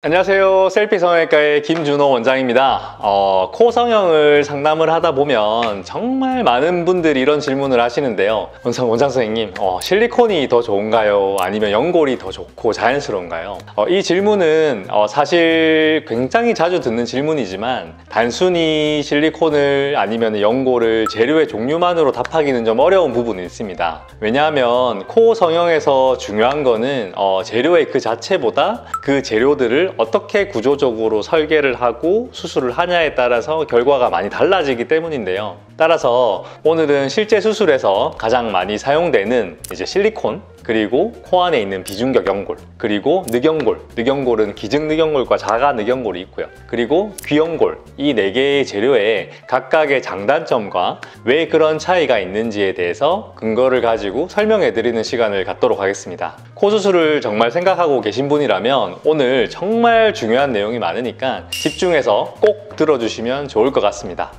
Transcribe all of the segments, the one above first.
안녕하세요. 셀피 성형외과의 김준호 원장입니다. 코 성형을 상담을 하다 보면 정말 많은 분들이 이런 질문을 하시는데요. 원장 선생님, 실리콘이 더 좋은가요? 아니면 연골이 더 좋고 자연스러운가요? 이 질문은 사실 굉장히 자주 듣는 질문이지만 단순히 실리콘을 아니면 연골을 재료의 종류만으로 답하기는 좀 어려운 부분이 있습니다. 왜냐하면 코 성형에서 중요한 거는 재료의 그 자체보다 그 재료들을 어떻게 구조적으로 설계를 하고 수술을 하냐에 따라서 결과가 많이 달라지기 때문인데요. 따라서 오늘은 실제 수술에서 가장 많이 사용되는 이제 실리콘, 그리고 코 안에 있는 비중격 연골, 그리고 늑연골, 늑연골은 기증 늑연골과 자가 늑연골이 있고요. 그리고 귀연골, 이 4개의 재료의 각각의 장단점과 왜 그런 차이가 있는지에 대해서 근거를 가지고 설명해 드리는 시간을 갖도록 하겠습니다. 코 수술을 정말 생각하고 계신 분이라면 오늘 정말 중요한 내용이 많으니까 집중해서 꼭 들어주시면 좋을 것 같습니다.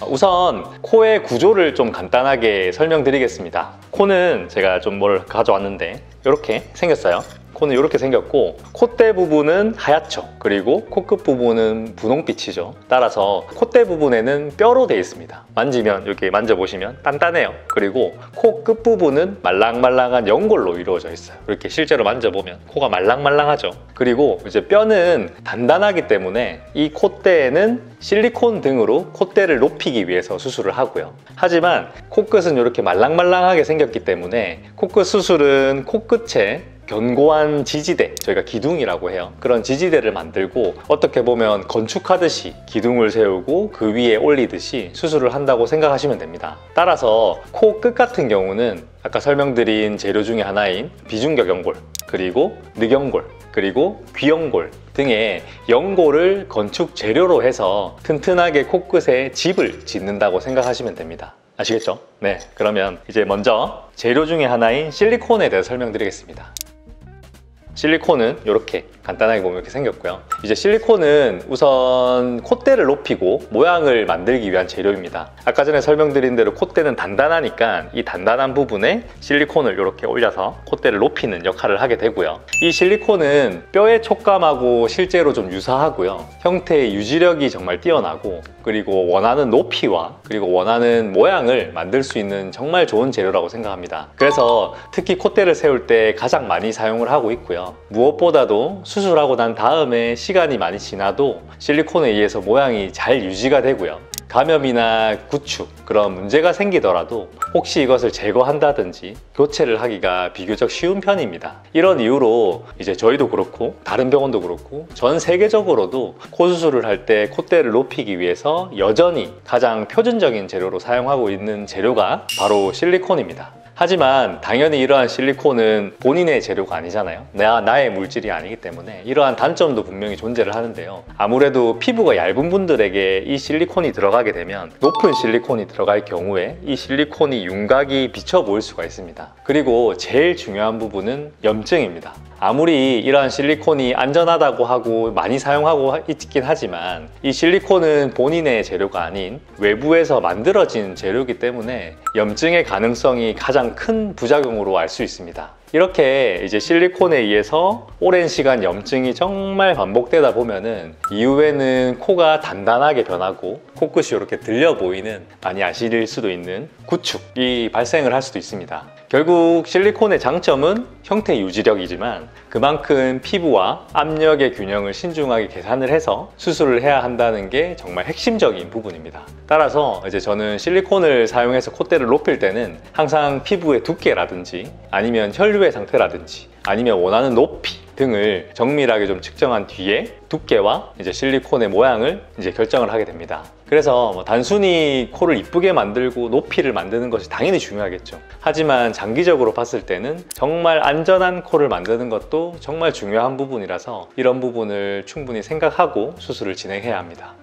우선 코의 구조를 좀 간단하게 설명드리겠습니다. 코는 제가 좀 뭘 가져왔는데 이렇게 생겼어요. 코는 이렇게 생겼고 콧대 부분은 하얗죠. 그리고 코끝 부분은 분홍빛이죠. 따라서 콧대 부분에는 뼈로 되어 있습니다. 만지면 이렇게 만져보시면 단단해요. 그리고 코 끝 부분은 말랑말랑한 연골로 이루어져 있어요. 이렇게 실제로 만져보면 코가 말랑말랑하죠. 그리고 이제 뼈는 단단하기 때문에 이 콧대에는 실리콘 등으로 콧대를 높이기 위해서 수술을 하고요. 하지만 코끝은 이렇게 말랑말랑하게 생겼기 때문에 코끝 수술은 코끝에 견고한 지지대, 저희가 기둥이라고 해요. 그런 지지대를 만들고 어떻게 보면 건축하듯이 기둥을 세우고 그 위에 올리듯이 수술을 한다고 생각하시면 됩니다. 따라서 코 끝 같은 경우는 아까 설명드린 재료 중에 하나인 비중격 연골, 그리고 늑연골, 그리고 귀연골 등의 연골을 건축 재료로 해서 튼튼하게 코끝에 집을 짓는다고 생각하시면 됩니다. 아시겠죠? 네, 그러면 이제 먼저 재료 중에 하나인 실리콘에 대해서 설명드리겠습니다. 실리콘은 이렇게 간단하게 보면 이렇게 생겼고요. 이제 실리콘은 우선 콧대를 높이고 모양을 만들기 위한 재료입니다. 아까 전에 설명드린 대로 콧대는 단단하니까 이 단단한 부분에 실리콘을 이렇게 올려서 콧대를 높이는 역할을 하게 되고요. 이 실리콘은 뼈의 촉감하고 실제로 좀 유사하고요. 형태의 유지력이 정말 뛰어나고 그리고 원하는 높이와 그리고 원하는 모양을 만들 수 있는 정말 좋은 재료라고 생각합니다. 그래서 특히 콧대를 세울 때 가장 많이 사용을 하고 있고요. 무엇보다도 수술하고 난 다음에 시간이 많이 지나도 실리콘에 의해서 모양이 잘 유지가 되고요. 감염이나 구축, 그런 문제가 생기더라도 혹시 이것을 제거한다든지 교체를 하기가 비교적 쉬운 편입니다. 이런 이유로 이제 저희도 그렇고 다른 병원도 그렇고 전 세계적으로도 코 수술을 할 때 콧대를 높이기 위해서 여전히 가장 표준적인 재료로 사용하고 있는 재료가 바로 실리콘입니다. 하지만 당연히 이러한 실리콘은 본인의 재료가 아니잖아요. 나의 물질이 아니기 때문에 이러한 단점도 분명히 존재를 하는데요. 아무래도 피부가 얇은 분들에게 이 실리콘이 들어가게 되면 높은 실리콘이 들어갈 경우에 이 실리콘이 윤곽이 비쳐 보일 수가 있습니다. 그리고 제일 중요한 부분은 염증입니다. 아무리 이러한 실리콘이 안전하다고 하고 많이 사용하고 있긴 하지만 이 실리콘은 본인의 재료가 아닌 외부에서 만들어진 재료이기 때문에 염증의 가능성이 가장 큰 부작용으로 알 수 있습니다. 이렇게 이제 실리콘에 의해서 오랜 시간 염증이 정말 반복되다 보면은 이후에는 코가 단단하게 변하고 코끝이 이렇게 들려 보이는, 많이 아실 수도 있는 구축이 발생을 할 수도 있습니다. 결국 실리콘의 장점은 형태 유지력이지만 그만큼 피부와 압력의 균형을 신중하게 계산을 해서 수술을 해야 한다는 게 정말 핵심적인 부분입니다. 따라서 이제 저는 실리콘을 사용해서 콧대를 높일 때는 항상 피부의 두께라든지 아니면 혈류의 상태라든지 아니면 원하는 높이 등을 정밀하게 좀 측정한 뒤에 두께와 이제 실리콘의 모양을 이제 결정을 하게 됩니다. 그래서 단순히 코를 이쁘게 만들고 높이를 만드는 것이 당연히 중요하겠죠. 하지만 장기적으로 봤을 때는 정말 안전한 코를 만드는 것도 정말 중요한 부분이라서 이런 부분을 충분히 생각하고 수술을 진행해야 합니다.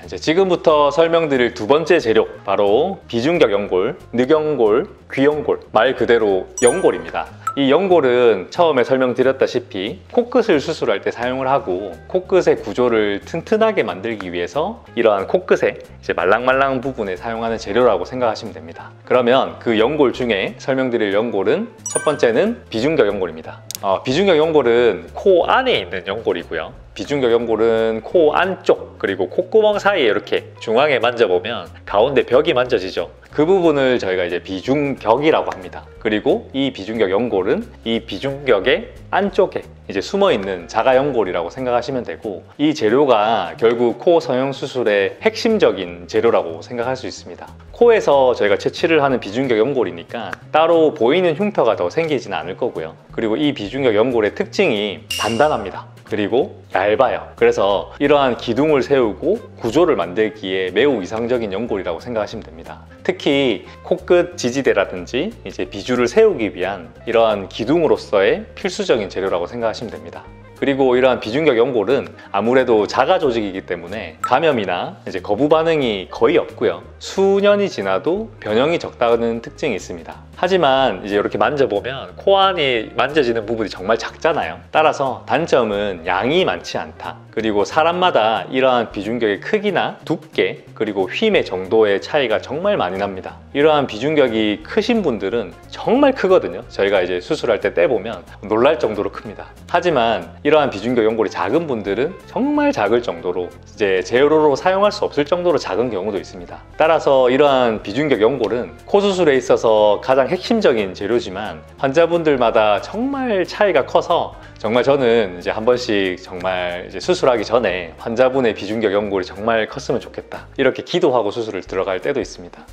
이제 지금부터 설명드릴 두 번째 재료, 바로 비중격 연골, 늑연골, 귀연골, 말 그대로 연골입니다. 이 연골은 처음에 설명드렸다시피 코끝을 수술할 때 사용을 하고 코끝의 구조를 튼튼하게 만들기 위해서 이러한 코끝의 이제 말랑말랑 부분에 사용하는 재료라고 생각하시면 됩니다. 그러면 그 연골 중에 설명드릴 연골은 첫 번째는 비중격 연골입니다. 비중격 연골은 코 안에 있는 연골이고요. 비중격 연골은 코 안쪽 그리고 콧구멍 사이에 이렇게 중앙에 만져보면 가운데 벽이 만져지죠. 그 부분을 저희가 이제 비중격이라고 합니다. 그리고 이 비중격 연골은 이 비중격의 안쪽에 이제 숨어있는 자가연골이라고 생각하시면 되고, 이 재료가 결국 코 성형 수술의 핵심적인 재료라고 생각할 수 있습니다. 코에서 저희가 채취를 하는 비중격 연골이니까 따로 보이는 흉터가 더 생기지는 않을 거고요. 그리고 이 비중격 연골의 특징이 단단합니다. 그리고 얇아요. 그래서 이러한 기둥을 세우고 구조를 만들기에 매우 이상적인 연골이라고 생각하시면 됩니다. 특히 코끝 지지대라든지 이제 비주를 세우기 위한 이러한 기둥으로서의 필수적인 재료라고 생각하시면 됩니다. 그리고 이러한 비중격 연골은 아무래도 자가 조직이기 때문에 감염이나 이제 거부 반응이 거의 없고요. 수년이 지나도 변형이 적다는 특징이 있습니다. 하지만 이제 이렇게 만져보면 코 안에 만져지는 부분이 정말 작잖아요. 따라서 단점은 양이 많지 않다. 그리고 사람마다 이러한 비중격의 크기나 두께 그리고 휨의 정도의 차이가 정말 많이 납니다. 이러한 비중격이 크신 분들은 정말 크거든요. 저희가 이제 수술할 때 떼보면 놀랄 정도로 큽니다. 하지만 이러한 비중격 연골이 작은 분들은 정말 작을 정도로 이제 재료로 사용할 수 없을 정도로 작은 경우도 있습니다. 따라서 이러한 비중격 연골은 코 수술에 있어서 가장 핵심적인 재료지만 환자분들마다 정말 차이가 커서 정말 저는 이제 한 번씩 정말 이제 수술하기 전에 환자분의 비중격 연골이 정말 컸으면 좋겠다 이렇게 기도하고 수술을 들어갈 때도 있습니다.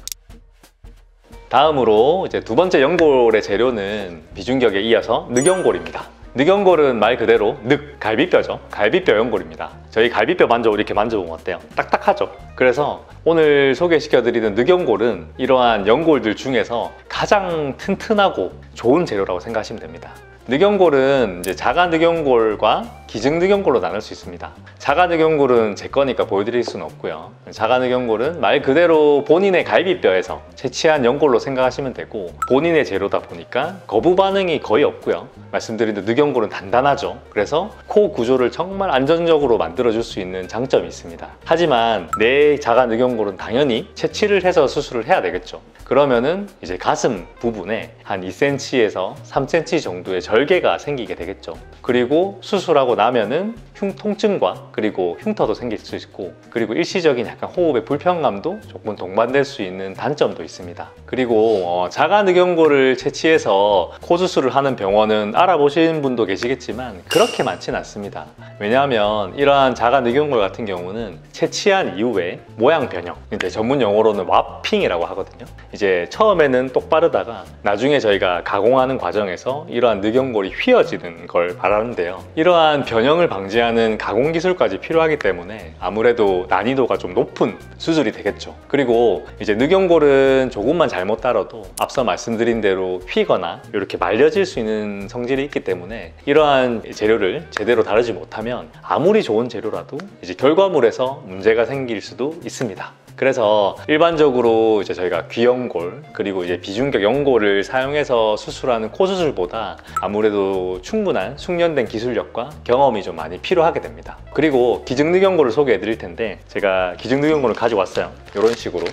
다음으로 이제 두 번째 연골의 재료는 비중격에 이어서 늑연골입니다. 늑연골은 말 그대로 늑, 갈비뼈죠. 갈비뼈 연골입니다. 저희 갈비뼈 이렇게 만져보면 어때요? 딱딱하죠? 그래서 오늘 소개시켜드리는 늑연골은 이러한 연골들 중에서 가장 튼튼하고 좋은 재료라고 생각하시면 됩니다. 늑연골은 이제 자가 늑연골과 기증 늑연골로 나눌 수 있습니다. 자가 늑연골은 제 거니까 보여드릴 수는 없고요. 자가 늑연골은 말 그대로 본인의 갈비뼈에서 채취한 연골로 생각하시면 되고, 본인의 재료다 보니까 거부 반응이 거의 없고요. 말씀드린 대로 늑연골은 단단하죠. 그래서 코 구조를 정말 안정적으로 만들어줄 수 있는 장점이 있습니다. 하지만 내 자가 늑연골은 당연히 채취를 해서 수술을 해야 되겠죠. 그러면은 이제 가슴 부분에 한 2cm에서 3cm 정도의 절개가 생기게 되겠죠. 그리고 수술하고 나면은 통증과 그리고 흉터도 생길 수 있고, 그리고 일시적인 약간 호흡의 불편감도 조금 동반될 수 있는 단점도 있습니다. 그리고 자가 늑연골을 채취해서 코 수술을 하는 병원은 알아보신 분도 계시겠지만 그렇게 많지는 않습니다. 왜냐하면 이러한 자가 늑연골 같은 경우는 채취한 이후에 모양 변형, 이제 전문 용어로는 와핑이라고 하거든요. 이제 처음에는 똑바르다가 나중에 저희가 가공하는 과정에서 이러한 늑연골이 휘어지는 걸 바라는데요. 이러한 변형을 방지하는 가공 기술까지 필요하기 때문에 아무래도 난이도가 좀 높은 수술이 되겠죠. 그리고 이제 늑연골은 조금만 잘못 다뤄도 앞서 말씀드린 대로 휘거나 이렇게 말려질 수 있는 성질이 있기 때문에 이러한 재료를 제대로 다루지 못하면 아무리 좋은 재료라도 이제 결과물에서 문제가 생길 수도 있습니다. 그래서 일반적으로 이제 저희가 귀연골 그리고 이제 비중격 연골을 사용해서 수술하는 코 수술보다 아무래도 충분한 숙련된 기술력과 경험이 좀 많이 필요하게 됩니다. 그리고 기증늑연골을 소개해 드릴 텐데, 제가 기증늑연골을 가지고 왔어요. 이런 식으로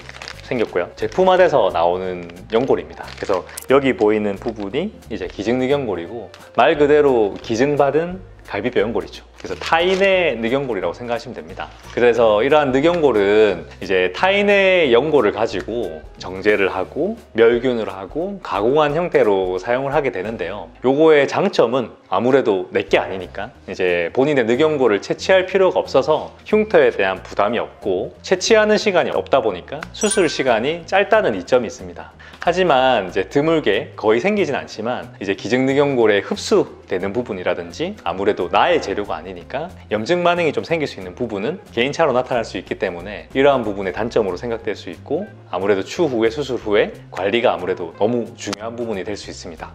생겼고요. 제품화돼서 나오는 연골입니다. 그래서 여기 보이는 부분이 이제 기증늑연골이고 말 그대로 기증받은 갈비뼈 연골이죠. 그래서 타인의 늑연골이라고 생각하시면 됩니다. 그래서 이러한 늑연골은 이제 타인의 연골을 가지고 정제를 하고 멸균을 하고 가공한 형태로 사용을 하게 되는데요. 요거의 장점은 아무래도 내게 아니니까 이제 본인의 늑연골을 채취할 필요가 없어서 흉터에 대한 부담이 없고 채취하는 시간이 없다 보니까 수술 시간이 짧다는 이점이 있습니다. 하지만 이제 드물게 거의 생기진 않지만 이제 기증늑연골에 흡수되는 부분이라든지 아무래도 나의 재료가 아니니까 염증 반응이 좀 생길 수 있는 부분은 개인차로 나타날 수 있기 때문에 이러한 부분의 단점으로 생각될 수 있고, 아무래도 추후에 수술 후에 관리가 아무래도 너무 중요한 부분이 될 수 있습니다.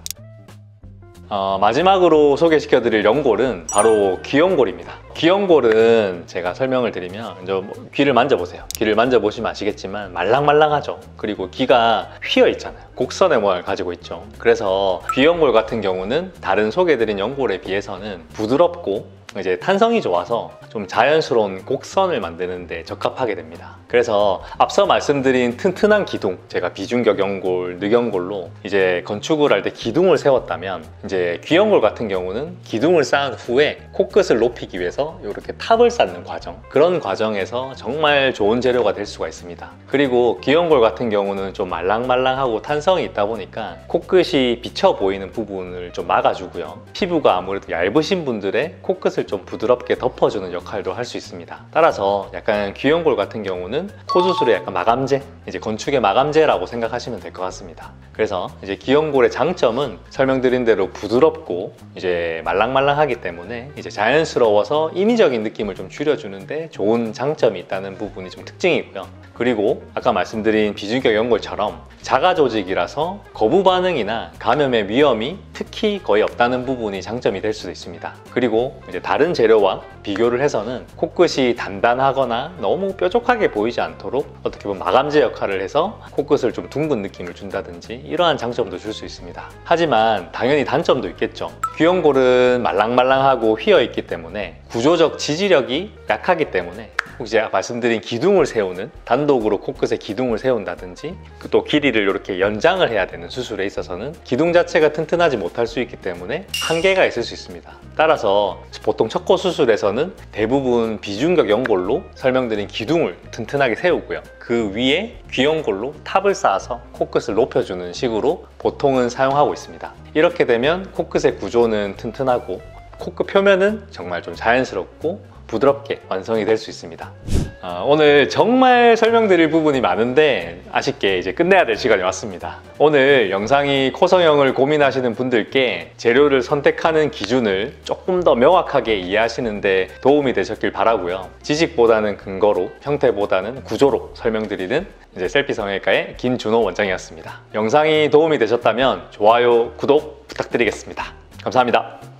마지막으로 소개시켜드릴 연골은 바로 귀연골입니다. 귀연골은 제가 설명을 드리면 이제 귀를 만져보세요. 귀를 만져보시면 아시겠지만 말랑말랑하죠. 그리고 귀가 휘어 있잖아요. 곡선의 모양을 가지고 있죠. 그래서 귀연골 같은 경우는 다른 소개해드린 연골에 비해서는 부드럽고 이제 탄성이 좋아서 좀 자연스러운 곡선을 만드는 데 적합하게 됩니다. 그래서 앞서 말씀드린 튼튼한 기둥, 제가 비중격 연골, 늑연골로 이제 건축을 할 때 기둥을 세웠다면 이제 귀연골 같은 경우는 기둥을 쌓은 후에 코끝을 높이기 위해서 이렇게 탑을 쌓는 과정, 그런 과정에서 정말 좋은 재료가 될 수가 있습니다. 그리고 귀연골 같은 경우는 좀 말랑말랑하고 탄성이 있다 보니까 코끝이 비쳐 보이는 부분을 좀 막아주고요. 피부가 아무래도 얇으신 분들의 코끝을 좀 부드럽게 덮어주는 역할도 할 수 있습니다. 따라서 약간 귀연골 같은 경우는 코 수술의 약간 마감재, 이제 건축의 마감재라고 생각하시면 될 것 같습니다. 그래서 이제 귀연골의 장점은 설명드린 대로 부드럽고 이제 말랑말랑하기 때문에 이제 자연스러워서 인위적인 느낌을 좀 줄여주는데 좋은 장점이 있다는 부분이 좀 특징이고요. 그리고 아까 말씀드린 비중격 연골처럼 자가 조직이라서 거부 반응이나 감염의 위험이 특히 거의 없다는 부분이 장점이 될 수도 있습니다. 그리고 이제 다른 재료와 비교를 해서는 코끝이 단단하거나 너무 뾰족하게 보이지 않도록 어떻게 보면 마감재 역할을 해서 코끝을 좀 둥근 느낌을 준다든지 이러한 장점도 줄 수 있습니다. 하지만 당연히 단점도 있겠죠. 귀연골은 말랑말랑하고 휘어있기 때문에 구조적 지지력이 약하기 때문에 혹시 제가 말씀드린 기둥을 세우는, 단독으로 코끝에 기둥을 세운다든지 또 길이를 이렇게 연장을 해야 되는 수술에 있어서는 기둥 자체가 튼튼하지 못할 수 있기 때문에 한계가 있을 수 있습니다. 따라서 보통 척코 수술에서는 대부분 비중격 연골로 설명드린 기둥을 튼튼하게 세우고요. 그 위에 귀연골로 탑을 쌓아서 코끝을 높여주는 식으로 보통은 사용하고 있습니다. 이렇게 되면 코끝의 구조는 튼튼하고 코끝 표면은 정말 좀 자연스럽고 부드럽게 완성이 될 수 있습니다. 오늘 정말 설명드릴 부분이 많은데 아쉽게 이제 끝내야 될 시간이 왔습니다. 오늘 영상이 코 성형을 고민하시는 분들께 재료를 선택하는 기준을 조금 더 명확하게 이해하시는 데 도움이 되셨길 바라고요. 지식보다는 근거로, 형태보다는 구조로 설명드리는 이제 셀피 성형외과의 김준호 원장이었습니다. 영상이 도움이 되셨다면 좋아요, 구독 부탁드리겠습니다. 감사합니다.